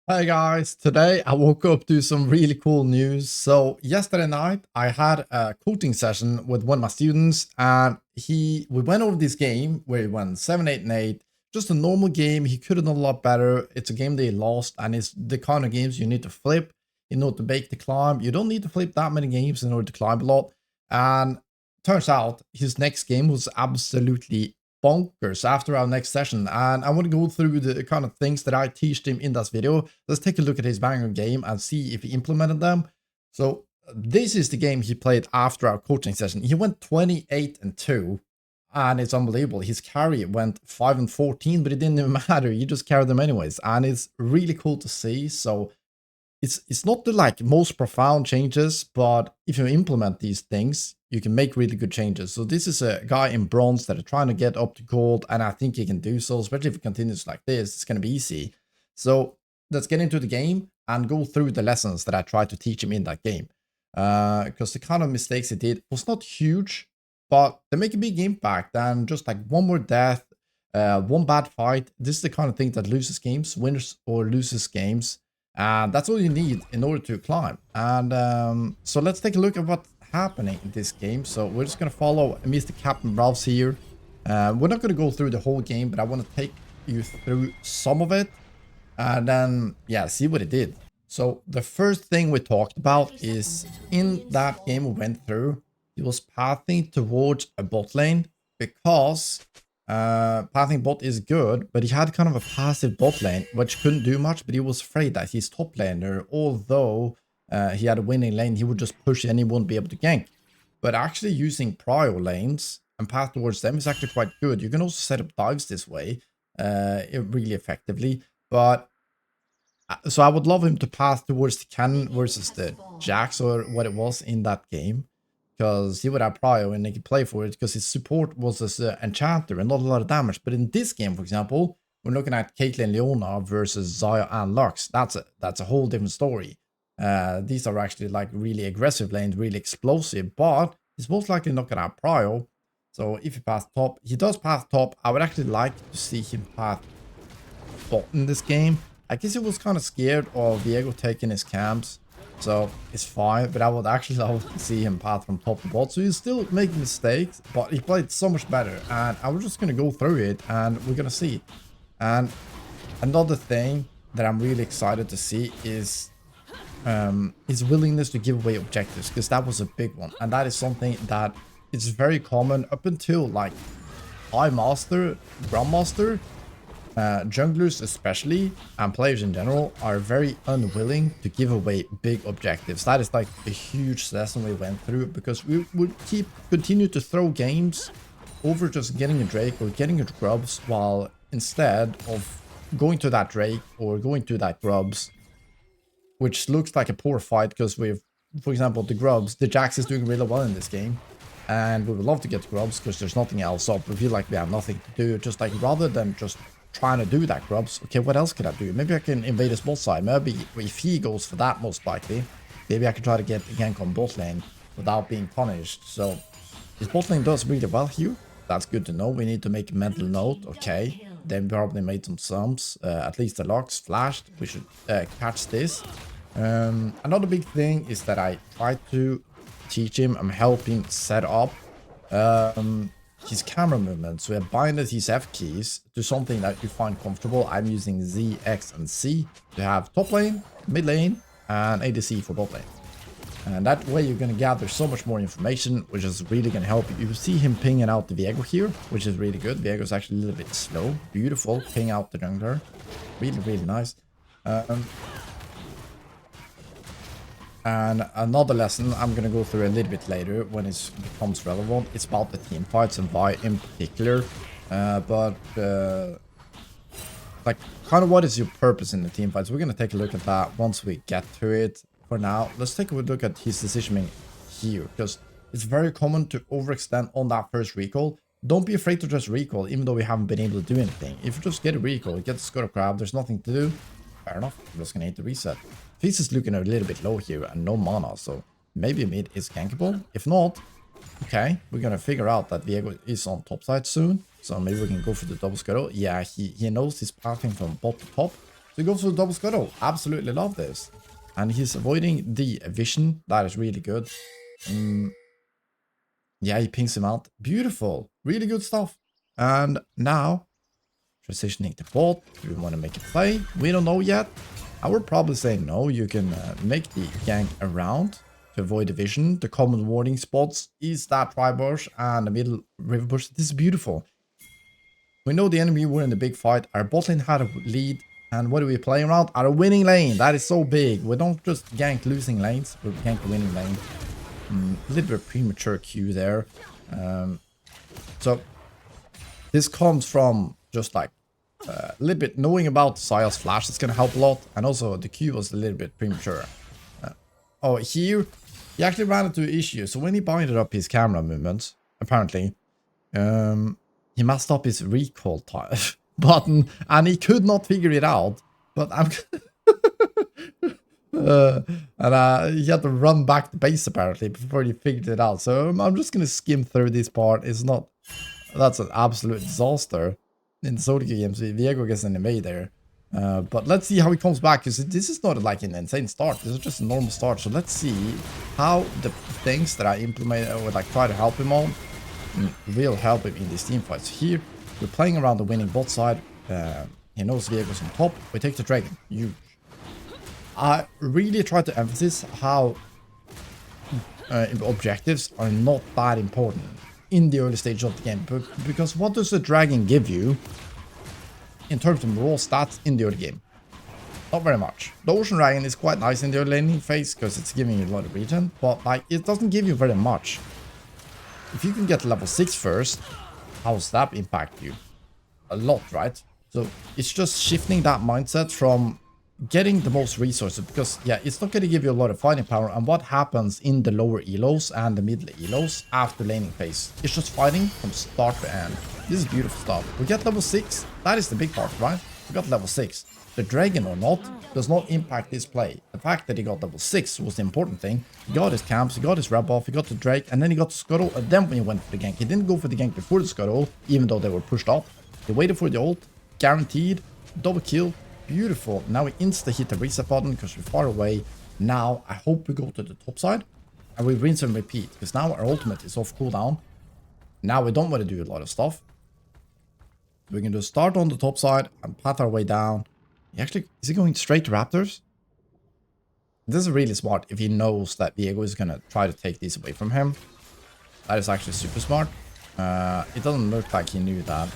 Hi guys, today I woke up to some really cool news. So yesterday night I had a coaching session with one of my students and we went over this game where he went 7, 8, and 8. Just a normal game. He could have done a lot better. It's a game that he lost and it's the kind of games you need to flip in order to make the climb. You don't need to flip that many games in order to climb a lot. And turns out his next game was absolutely bonkers after our next session, and I want to go through the kind of things that I teached him in this video. Let's take a look at his banger game and see if he implemented them. So this is the game he played after our coaching session. He went 28-2 and it's unbelievable. His carry went 5-14, but it didn't even matter. You just carried them anyways, and it's really cool to see. So it's not the like most profound changes, but if you implement these things, you can make really good changes. So this is a guy in bronze that are trying to get up to gold, and I think he can do so, especially if it continues like this. It's going to be easy. So let's get into the game and go through the lessons that I tried to teach him in that game. Because the kind of mistakes he did was not huge, but they make a big impact. And just like one more death, one bad fight, this is the kind of thing that loses games, wins or loses games. And that's all you need in order to climb. And so let's take a look at what's happening in this game. So we're just going to follow Mr. Captain Ralph's here. We're not going to go through the whole game, but I want to take you through some of it. And then, yeah, see what it did. So the first thing we talked about is in that game we went through, he was pathing towards a bot lane because pathing bot is good, but he had kind of a passive bot lane which couldn't do much, but he was afraid that his top laner, although he had a winning lane, he would just push and he wouldn't be able to gank. But actually using prio lanes and path towards them is actually quite good. You can also set up dives this way really effectively. But so I would love him to path towards the cannon versus the Jax or what it was in that game, because he would have prio and he could play for it because his support was as an enchanter and not a lot of damage. But in this game, for example, we're looking at Caitlyn Leona versus Xayah and Lux. That's a whole different story. These are actually like really aggressive lanes, really explosive, but he's most likely not gonna have prio. So if he path top, he does path top. I would actually like to see him path bot in this game. I guess he was kind of scared of Diego taking his camps, so it's fine, but I would actually love to see him path from top to bot. So he's still making mistakes, but he played so much better, and I was just going to go through it, and we're going to see. And another thing that I'm really excited to see is his willingness to give away objectives, because that was a big one, and that is something that is very common up until like High Master, Grandmaster. Junglers especially, and players in general, are very unwilling to give away big objectives. That is like a huge lesson we went through, because we would continue to throw games over just getting a Drake or getting a Grubs, while instead of going to that Drake or going to that Grubs, which looks like a poor fight because we've, for example, the Grubs, the Jax is doing really well in this game. And we would love to get Grubs because there's nothing else up. We feel like we have nothing to do. Just like rather than just trying to do that Grubs, okay, what else could I do? Maybe I can invade his bot side. Maybe if he goes for that, most likely, maybe I can try to get a gank on bot lane without being punished. So his bot lane does really well here. That's good to know. We need to make a mental note. Okay, then probably made some sums. At least the locks flashed. We should catch this. Another big thing is that I try to teach him and help him set up his camera movements. So I binded his F keys to something that you find comfortable. I'm using Z, X, and C to have top lane, mid lane, and ADC for bot lane. And that way you're going to gather so much more information, which is really going to help you. You see him pinging out the Viego here, which is really good. Viego is actually a little bit slow. Beautiful. Ping out the jungler. Really, really nice. And another lesson I'm going to go through a little bit later when it becomes relevant. It's about the team fights and why in particular. Like, kind of what is your purpose in the team fights? We're going to take a look at that once we get to it. For now, let's take a look at his decisioning here, because it's very common to overextend on that first recall. Don't be afraid to just recall, even though we haven't been able to do anything. If you just get a recall, get the Scuttle Crab, there's nothing to do. Fair enough, I'm just gonna hit the reset. Fizz is looking a little bit low here and no mana, so maybe mid is gankable. If not, okay, we're gonna figure out that Viego is on top side soon, so maybe we can go for the double Scuttle. Yeah, he knows he's pathing from bot to top, So he goes for the double scuttle. Absolutely love this. And he's avoiding the vision. That is really good. Yeah, he pings him out. Beautiful. Really good stuff. And now, transitioning to bot. Do we want to make a play? We don't know yet. I would probably say no. You can make the gank around to avoid the vision. The common warning spots is that tri-bush and the middle river bush. This is beautiful. We know the enemy were in the big fight. Our bot lane had a lead. And what are we playing around? Our winning lane. That is so big. We don't just gank losing lanes. We gank the winning lane. A little bit premature Q there. So this comes from just like a little bit knowing about Sile's flash. It's going to help a lot. And also the Q was a little bit premature. Oh, here he actually ran into an issue. So when he binded up his camera movements, apparently, he messed up his recall time button and he could not figure it out. But I'm and he had to run back to base apparently before he figured it out. So I'm just gonna skim through this part. It's not, that's an absolute disaster. In the solo games, Viego gets an invade there. But let's see how he comes back, because this is not like an insane start. This is just a normal start. So let's see how the things that I implement or like try to help him on will help him in these team fights. Here, we're playing around the winning bot side. He knows Viego's on top. We take the dragon. Huge. I really try to emphasize how objectives are not that important in the early stage of the game. Because what does the dragon give you in terms of raw stats in the early game? Not very much. The ocean dragon is quite nice in the early laning phase because it's giving you a lot of regen, but like it doesn't give you very much. If you can get level 6 first, how does that impact you? A lot, right? So it's just shifting that mindset from getting the most resources, because yeah, it's not going to give you a lot of fighting power. And what happens in the lower elos and the middle elos after laning phase? It's just fighting from start to end. This is beautiful stuff. We get level 6. That is the big part, right? We got level 6. The dragon or not does not impact this play. The fact that he got level 6 was the important thing. He got his camps, he got his red buff, he got the drake, and then he got the scuttle, and then when he went for the gank. He didn't go for the gank before the scuttle, even though they were pushed up. He waited for the ult, guaranteed, double kill, beautiful. Now we insta-hit the reset button because we're far away. Now I hope we go to the top side, and we rinse and repeat, because now our ultimate is off cooldown. Now we don't want to do a lot of stuff. We can just start on the top side and path our way down. Actually, is he going straight to Raptors? This is really smart if he knows that Viego is going to try to take these away from him. That is actually super smart. It doesn't look like he knew that.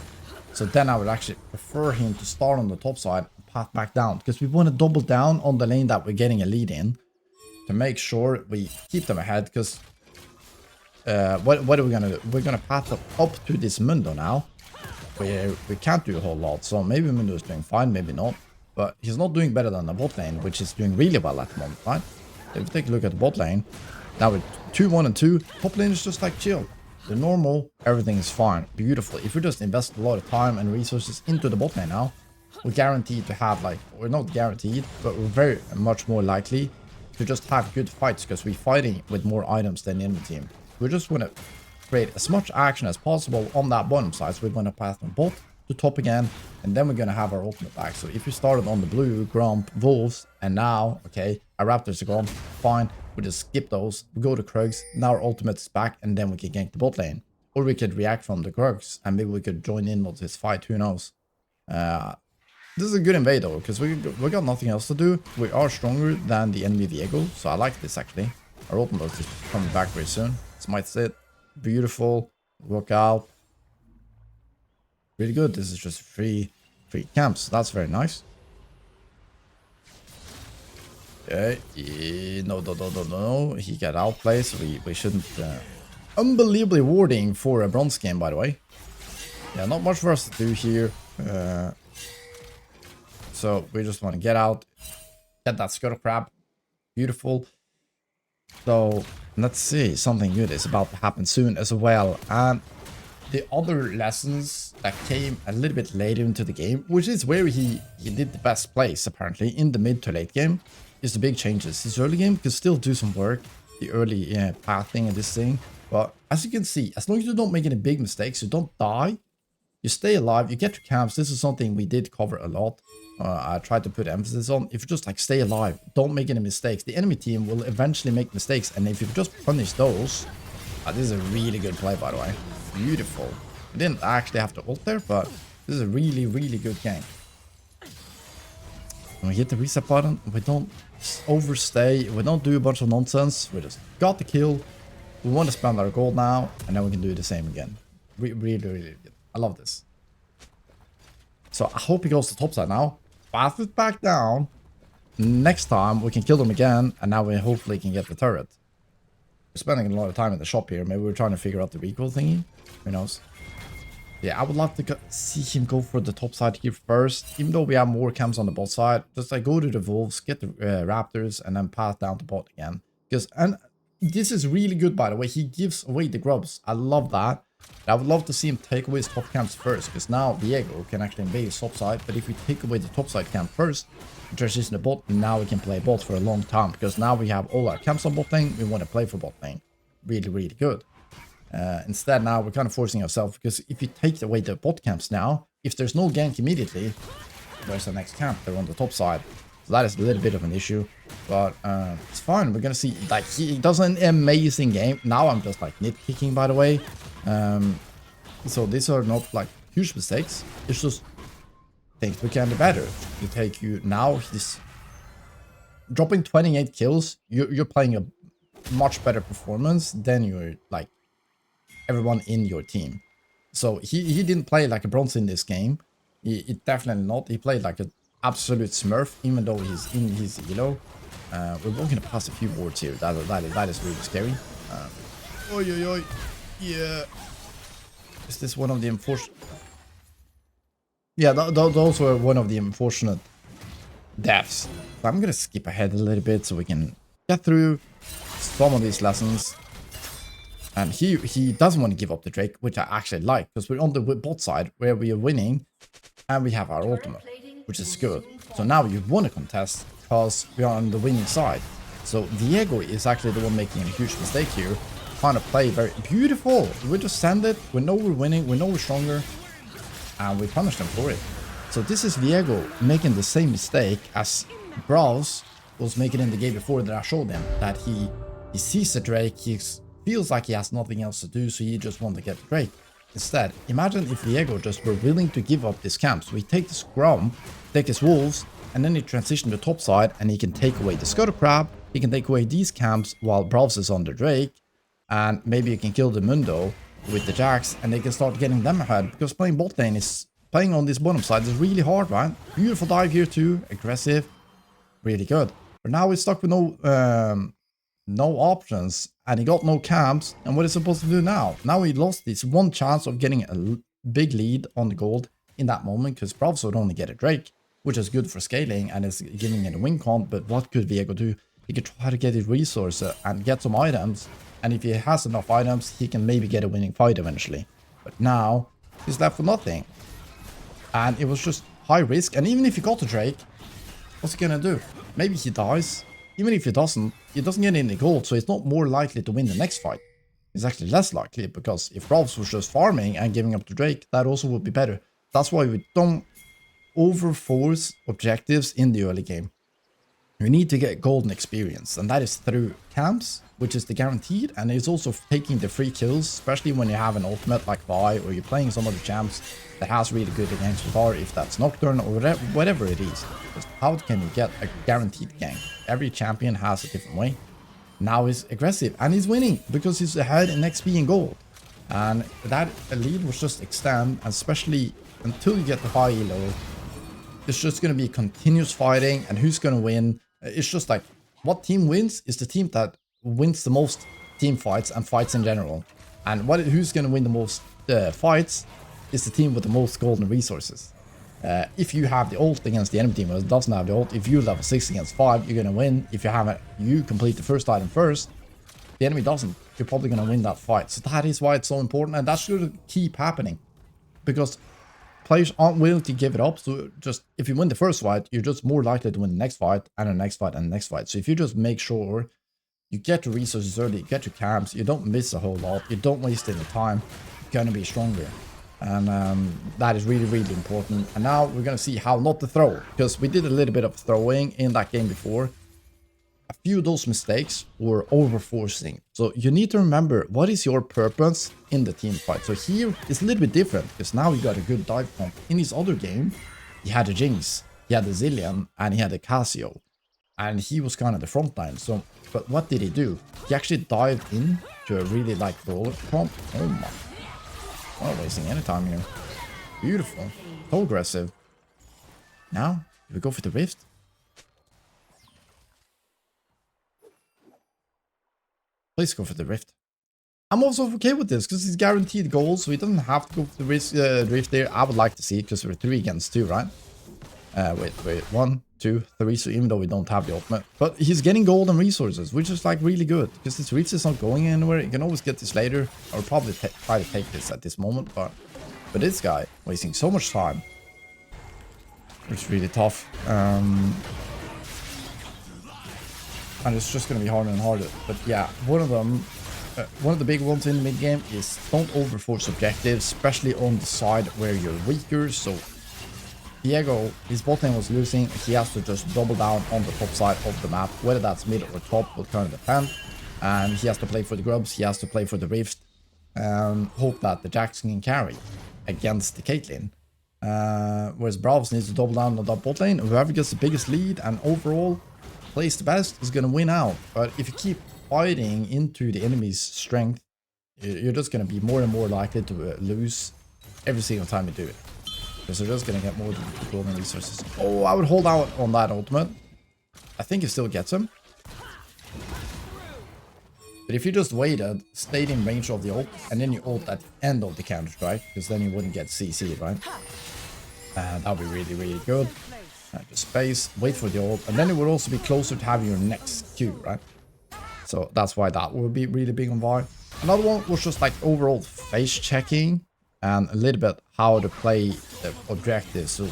So then I would actually prefer him to start on the top side and path back down, because we want to double down on the lane that we're getting a lead in to make sure we keep them ahead. Because what are we going to do? We're going to path up to this Mundo now. We can't do a whole lot. So maybe Mundo is doing fine, maybe not. But he's not doing better than the bot lane, which is doing really well at the moment, right? If you take a look at the bot lane, now with 2-1 and 2, top lane is just like chill. The normal, everything is fine, beautiful. If we just invest a lot of time and resources into the bot lane now, we're guaranteed to have like, we're not guaranteed, but we're very much more likely to just have good fights, because we're fighting with more items than the enemy team. We just want to create as much action as possible on that bottom side. So we're going to path from bot to top again, and then we're going to have our ultimate back. So if we started on the blue, Grump, Wolves, and now, okay, our Raptors are gone, fine, we just skip those, we go to Krugs, now our ultimate is back, and then we can gank the bot lane. Or we could react from the Krugs, and maybe we could join in with this fight, who knows. This is a good invade though, because we got nothing else to do. We are stronger than the enemy Viego, so I like this actually. Our ultimate is coming back very soon. Smite it, beautiful, work out. Really good. This is just free camps. That's very nice. Okay. No. He got outplayed, so we shouldn't. Unbelievably warding for a bronze game, by the way. Yeah, not much for us to do here. So we just want to get out, get that scuttle crab. Beautiful. So let's see. Something good is about to happen soon as well. And the other lessons that came a little bit later into the game, which is where he did the best plays apparently in the mid to late game, is the big changes. His early game could still do some work, the early pathing and this thing, but as you can see, as long as you don't make any big mistakes, you don't die, You stay alive, you get to camps. This is something we did cover a lot. I tried to put emphasis on. If you just like stay alive, don't make any mistakes. The enemy team will eventually make mistakes, and if you just punish those, this is a really good play, by the way. Beautiful. We didn't actually have to ult there, but this is a really, really good game. When we hit the reset button, we don't overstay, we don't do a bunch of nonsense. We just got the kill. We want to spend our gold now, and then we can do the same again. Really, really good. I love this. So I hope he goes to top side now. Pass it back down. Next time we can kill them again, and now we hopefully can get the turret. We're spending a lot of time in the shop here. Maybe we're trying to figure out the recoil thingy. Who knows? Yeah, I would love to see him go for the top side here first. Even though we have more camps on the bot side, just like go to the wolves, get the raptors, and then pass down to bot again. Because and this is really good, by the way. He gives away the grubs. I love that. I would love to see him take away his top camps first, because now Diego can actually invade his top side. But if we take away the top side camp first, transition to bot, now we can play bot for a long time, because now we have all our camps on bot lane. We want to play for bot lane. Really, really good. Instead, now we're kind of forcing ourselves, because if you take away the bot camps now, if there's no gank immediately, where's the next camp? They're on the top side. So that is a little bit of an issue, but it's fine. We're gonna see, like, he does an amazing game. Now I'm just like nitpicking, by the way. So these are not like huge mistakes. It's just things we can do better. You take you now. He's dropping 28 kills. You're playing a much better performance than you're like everyone in your team. So he didn't play like a bronze in this game. He definitely not. He played like an absolute smurf, even though he's in his elo. We're walking past a few wards here. That is really scary. Oi, oi, oi. Yeah. Is this one of the unfortunate? Yeah, those were one of the unfortunate deaths. So I'm gonna skip ahead a little bit so we can get through some of these lessons. And he doesn't want to give up the Drake, which I actually like, because we're on the bot side where we are winning, and we have our ultimate, which is good. So now you want to contest because we are on the winning side. So Diego is actually the one making a huge mistake here. Trying to play very beautiful. We just send it. We know we're winning. We know we're stronger. And we punish them for it. So this is Diego making the same mistake as Browse was making in the game before that I showed him. That he sees the Drake. He feels like he has nothing else to do. So he just wants to get the Drake. Instead, imagine if Diego just were willing to give up this camp. So we take the scrum, take his wolves, and then he transition to top side, and he can take away the Scuttle Crab. He can take away these camps while Browse is on the Drake. And maybe you can kill the Mundo with the Jax, and they can start getting them ahead. Because playing bot lane is, playing on this bottom side is really hard, right? Beautiful dive here too, aggressive, really good. But now we're stuck with no options, and he got no camps. And what is he supposed to do now? Now he lost this one chance of getting a big lead on the gold in that moment, because Browse would only get a Drake, which is good for scaling and is giving it a win con. But what could Diego do? He could try to get his resources and get some items. And if he has enough items, he can maybe get a winning fight eventually. But now, he's left with nothing. And it was just high risk. And even if he got the Drake, what's he gonna do? Maybe he dies. Even if he doesn't get any gold, so he's not more likely to win the next fight. It's actually less likely, because if Browse was just farming and giving up the Drake, that also would be better. That's why we don't overforce objectives in the early game. You need to get golden experience, and that is through camps, which is the guaranteed, and it's also taking the free kills, especially when you have an ultimate like Vi, or you're playing some of the champs that has really good against VAR, if that's Nocturne or whatever it is. Just how can you get a guaranteed gank? Every champion has a different way. Now he's aggressive, and he's winning because he's ahead in XP and gold. And that lead was just extend, especially until you get the high-elo. It's just going to be continuous fighting, and who's going to win? It's just like, what team wins is the team that wins the most team fights and fights in general. And who's going to win the most fights is the team with the most golden resources. If you have the ult against the enemy team that doesn't have the ult, if you level 6 against 5, you're going to win. If you complete the first item first, the enemy doesn't, you're probably going to win that fight. So that is why it's so important, and that should keep happening. Because players aren't willing to give it up. So just, if you win the first fight, you're just more likely to win the next fight, and the next fight, and the next fight. So if you just make sure you get your resources early, you get your camps, you don't miss a whole lot, you don't waste any time, you're gonna be stronger. And that is really, really important. And now we're going to see how not to throw, because we did a little bit of throwing in that game before. A few of those mistakes were overforcing. So you need to remember what is your purpose in the team fight. So here it's a little bit different, because now you got a good dive comp. In his other game, he had a Jinx, he had a Zillion, and he had a Casio. And he was kind of the front line. So, but what did he do? He actually dived in to a really like brawler comp. Oh my. Not wasting any time here. Beautiful. So aggressive. Now, do we go for the rift? Please go for the rift. I'm also okay with this because he's guaranteed goals, so he doesn't have to go for the rift there. I would like to see it because we're 3 against 2, right? Wait. 1, 2, 3. So even though we don't have the ultimate, but he's getting gold and resources, which is like really good because this rift is not going anywhere. You can always get this later. I'll probably try to take this at this moment, but this guy wasting so much time. It's really tough. And it's just going to be harder and harder. But yeah, one of the big ones in the mid game is don't overforce objectives, especially on the side where you're weaker. So Diego, his bot lane was losing. He has to just double down on the top side of the map. Whether that's mid or top will kind of depend. And he has to play for the grubs. He has to play for the rift. Hope that the Jax can carry against the Caitlyn. Whereas Bravos needs to double down on that bot lane. Whoever gets the biggest lead and overall plays the best is going to win out. But if you keep fighting into the enemy's strength, you're just going to be more and more likely to lose every single time you do it. Because they're just going to get more golden resources. Oh, I would hold out on that ultimate. I think he still gets him. But if you just waited, stayed in range of the ult, and then you ult at the end of the counter strike, because then you wouldn't get CC, right? That would be really, really good. Just space, wait for the ult, and then it would also be closer to having your next Q, right? So that's why that would be really big on VAR. Another one was just like overall face checking and a little bit how to play the objectives. So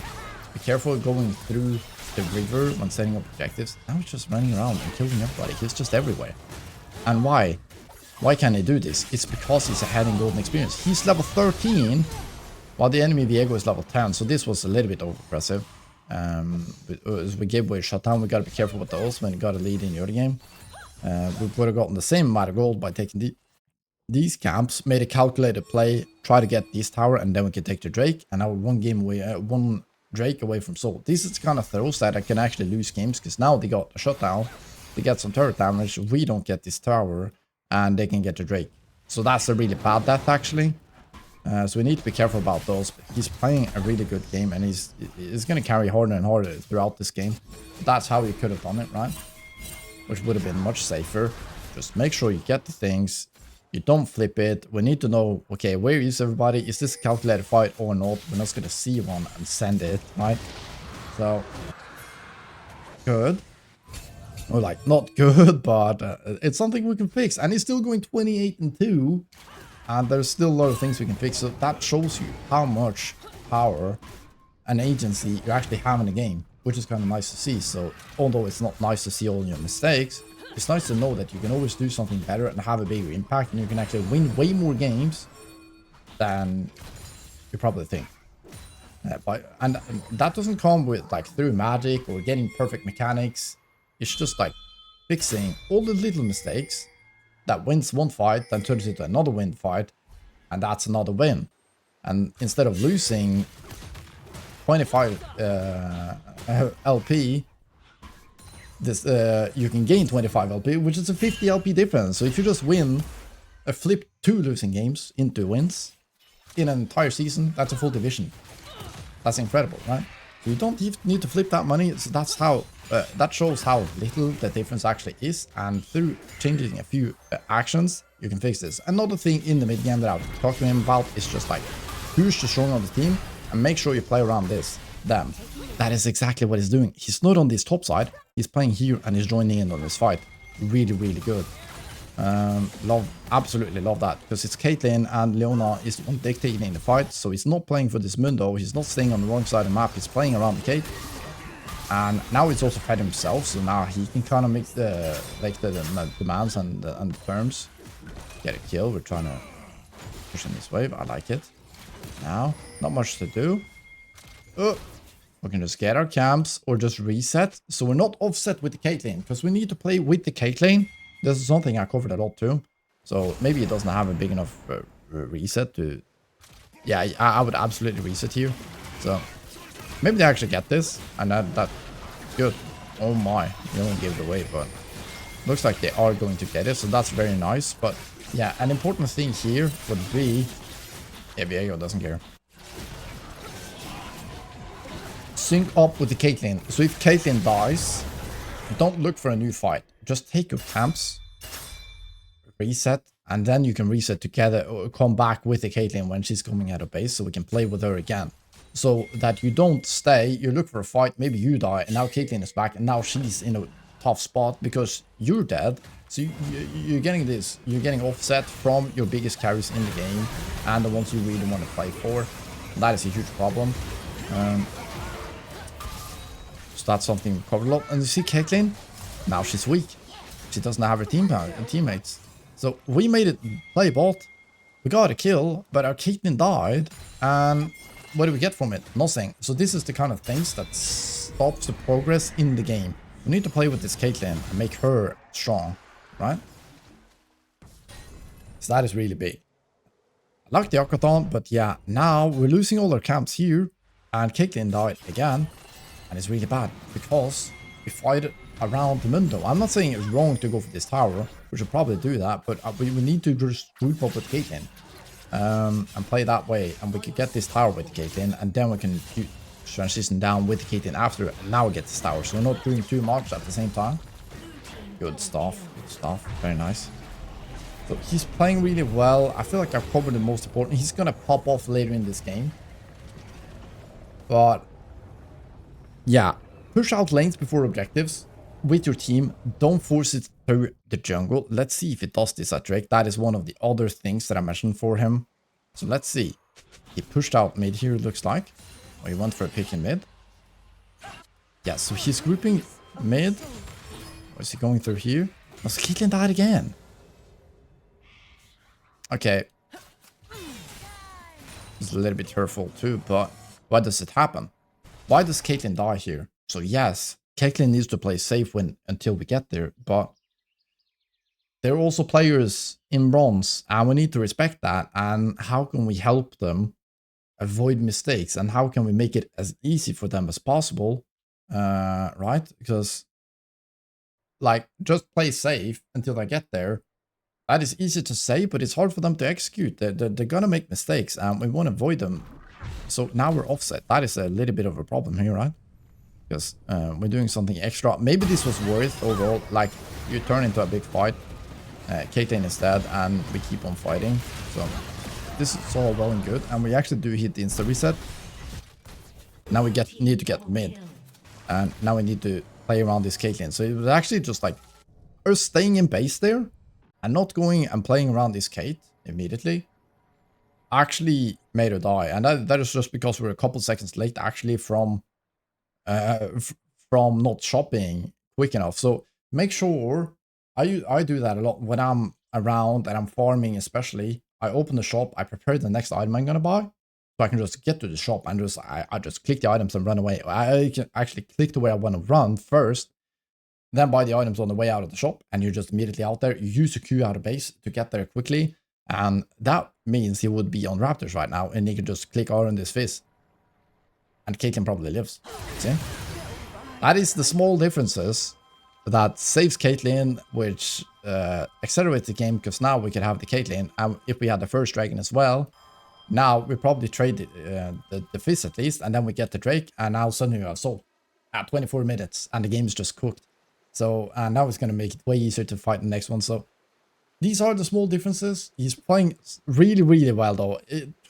be careful going through the river when setting up objectives. Now he's just running around and killing everybody. He's just everywhere. And why? Why can't he do this? It's because he's ahead in golden experience. He's level 13 while the enemy Diego is level 10. So this was a little bit over-aggressive. As we gave away a shutdown, we gotta be careful with those when you got a lead in the early game. We would have gotten the same amount of gold by taking these camps, made a calculated play, try to get this tower, and then we can take the Drake. And now we're one Drake away from Soul. This is the kind of throws that I can actually lose games, because now they got a shutdown, they get some turret damage, we don't get this tower, and they can get the Drake. So that's a really bad death actually. So we need to be careful about those. But he's playing a really good game, and he's going to carry harder and harder throughout this game. That's how he could have done it, right? Which would have been much safer. Just make sure you get the things. You don't flip it. We need to know, okay, where is everybody? Is this a calculated fight or not? We're not going to see one and send it, right? So, good. Or like, not good, but it's something we can fix. And he's still going 28-2. And there's still a lot of things we can fix. So that shows you how much power and agency you actually have in the game, which is kind of nice to see. So although it's not nice to see all your mistakes, it's nice to know that you can always do something better and have a bigger impact, and you can actually win way more games than you probably think. And that doesn't come with like through magic or getting perfect mechanics. It's just like fixing all the little mistakes that wins one fight, then turns into another win fight, and that's another win. And instead of losing 25 LP, this you can gain 25 LP, which is a 50 LP difference. So if you just win, flip 2 losing games into wins in an entire season, that's a full division. That's incredible, right? So you don't need to flip that money. So that's how that shows how little the difference actually is, and through changing a few actions you can fix this. Another thing in the mid game that I've talked to him about is just like who's the strong on the team, and make sure you play around them. That is exactly what he's doing. He's not on this top side, he's playing here and he's joining in on this fight. Really, really good. Absolutely love that, because it's Caitlyn and Leona is the one dictating the fight. So he's not playing for this Mundo, he's not staying on the wrong side of the map, he's playing around the Kate. And now he's also fed himself, so now he can kind of make the demands and the terms. Get a kill. We're trying to push in this wave. I like it. Now, not much to do. We can just get our camps or just reset. So we're not offset with the Caitlyn because we need to play with the Caitlyn. This is something I covered a lot too. So maybe it doesn't have a big enough reset to... Yeah, I would absolutely reset here. So maybe they actually get this. And that's good. Oh my. You don't give it away, but... Looks like they are going to get it. So that's very nice. But yeah, an important thing here would be... Yeah, Viego doesn't care. Sync up with the Caitlyn. So if Caitlyn dies, don't look for a new fight. Just take your camps, reset, and then you can reset together or come back with the Caitlyn when she's coming out of base so we can play with her again. So that you don't stay, you look for a fight, maybe you die, and now Caitlyn is back, and now she's in a tough spot because you're dead. So you're getting this, you're getting offset from your biggest carries in the game and the ones you really want to play for. That is a huge problem. So that's something we covered a lot. And you see Caitlyn? Now she's weak. She doesn't have her teammates. So we made it play bot. We got a kill, but our Caitlyn died. And what do we get from it? Nothing. So this is the kind of things that stops the progress in the game. We need to play with this Caitlyn and make her strong, right? So that is really big. I like the Akathon, but yeah, now we're losing all our camps here. And Caitlyn died again. And it's really bad because we fight around the Mundo. I'm not saying it's wrong to go for this tower. We should probably do that, but we need to just group up with Caitlyn and play that way. And we could get this tower with Caitlyn, and then we can transition down with Caitlyn after. And now we get this tower, so we're not doing too much at the same time. Good stuff. Good stuff. Very nice. So he's playing really well. I feel like I've covered the most important. He's gonna pop off later in this game, but yeah, push out lanes before objectives with your team. Don't force it through the jungle. Let's see if it does this at Drake. That is one of the other things that I mentioned for him. So let's see. He pushed out mid here, it looks like. Or he went for a pick in mid. Yeah, so he's grouping mid. Or is he going through here? Oh, so Caitlyn died again. Okay. It's a little bit hurtful too, but why does it happen? Why does Caitlyn die here? So yes, Caitlyn needs to play safe until we get there, but there are also players in bronze, and we need to respect that. And how can we help them avoid mistakes? And how can we make it as easy for them as possible? Right? Because, like, just play safe until I get there. That is easy to say, but it's hard for them to execute. They're gonna make mistakes, and we want to avoid them. So now we're offset. That is a little bit of a problem here, right? Because we're doing something extra. Maybe this was worth overall. Like, you turn into a big fight. Caitlyn is dead, and we keep on fighting. So this is all well and good. And we actually do hit the insta reset. Now we need to get mid. And now we need to play around this Caitlyn. So it was actually just like us staying in base there and not going and playing around this Kate immediately actually made her die. And that is just because we're a couple seconds late actually from not shopping quick enough. So make sure, I do that a lot when I'm around and I'm farming especially. I open the shop, I prepare the next item I'm gonna buy, so I can just get to the shop and I just click the items and run away. I can actually click the way I want to run first, then buy the items on the way out of the shop, and you're just immediately out there. You use a Q out of base to get there quickly, and that means he would be on Raptors right now, and he could just click R on this fizz. And Caitlyn probably lives. See? That is the small differences that saves Caitlyn, which accelerates the game, because now we can have the Caitlyn. And if we had the first dragon as well, now we probably trade the fizz at least, and then we get the Drake, and now suddenly we have Soul at 24 minutes, and the game is just cooked. So now it's going to make it way easier to fight the next one. So these are the small differences. He's playing really, really well though.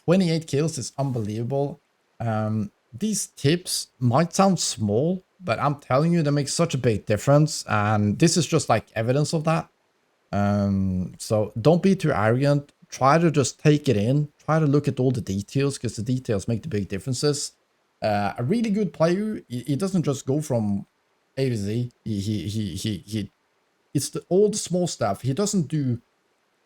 28 kills is unbelievable. These tips might sound small, but I'm telling you, they make such a big difference. And this is just like evidence of that. So don't be too arrogant. Try to just take it in. Try to look at all the details, because the details make the big differences. A really good player, he doesn't just go from A to Z. It's all the small stuff. He doesn't do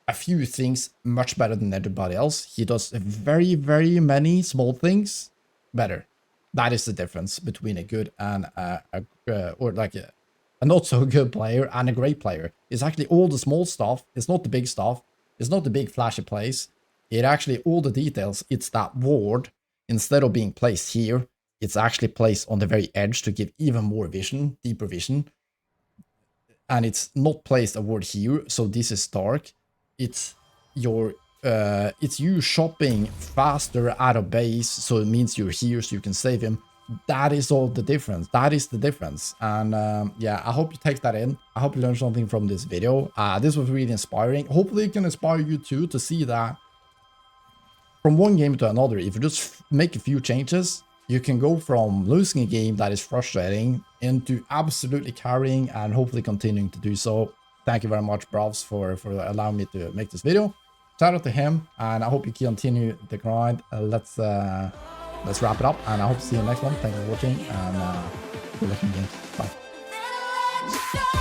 a few things much better than everybody else. He does very, very many small things better. That is the difference between a good and a not so good player and a great player. It's actually all the small stuff. It's not the big stuff. It's not the big flashy plays. It actually, all the details, it's that ward, instead of being placed here, it's actually placed on the very edge to give even more vision, deeper vision. And it's not placed a ward here, so this is dark. It's your it's you shopping faster out of base, so it means you're here so you can save him. That is all the difference. That is the difference. And yeah, I hope you take that in. I hope you learned something from this video. This was really inspiring. Hopefully it can inspire you too, to see that from one game to another, if you just make a few changes, you can go from losing a game that is frustrating into absolutely carrying and hopefully continuing to do so. Thank you very much, Bravs, for allowing me to make this video. Shout out to him, and I hope you continue the grind. Let's wrap it up, and I hope to see you in the next one. Thank you for watching, and good luck in the game. Bye.